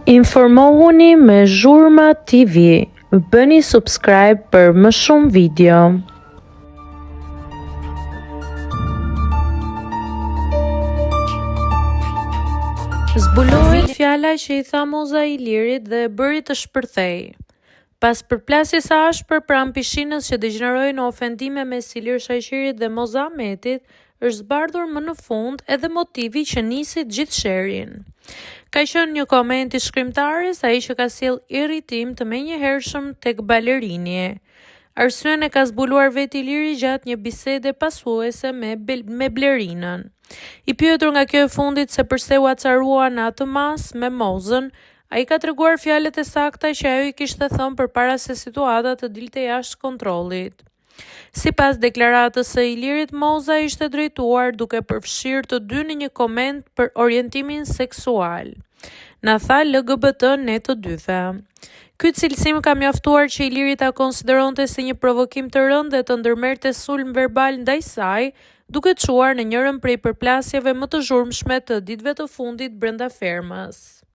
Informohuni me Zhurma TV. Bëni subscribe për më shumë video. Zbulohet fjala që i tha Moza Ilirit dhe e bëri të shpërthej. Pas përplasjes së ashpër pranë pishinës që degeneroi në ofendime mes Ilir Shajqirit dhe Moza Ahmetit, është zbardhur më në fund edhe motivi që nisi gjithë sherin. Ka qenë një koment i shkrimtares, ai që ka sjell irritim të menjëhershëm tek balerinje. Arsyen e ka zbuluar vetë Iliri gjatë një bisede pasuese me Blerinën. I pyetur nga kjo e fundit se pse u acarua në atë mas me Mozën, ai ka treguar fjalët e sakta që ajo i kishte thënë përpara se situata të dilte jashtë kontrollit. Sipas deklaratës së Ilirit, Moza ishte drejtuar duke përfshirë të dy në një koment për orientimin seksual. Na tha LGBT ne të dyve. Ky cilësim ka mjaftuar që Iliri ta konsideronte si një provokim të rëndë dhe të ndërmerrte sulm verbal ndaj saj, duke çuar në njërin prej përplasjeve më të zhurmshme të ditëve të fundit brenda fermës.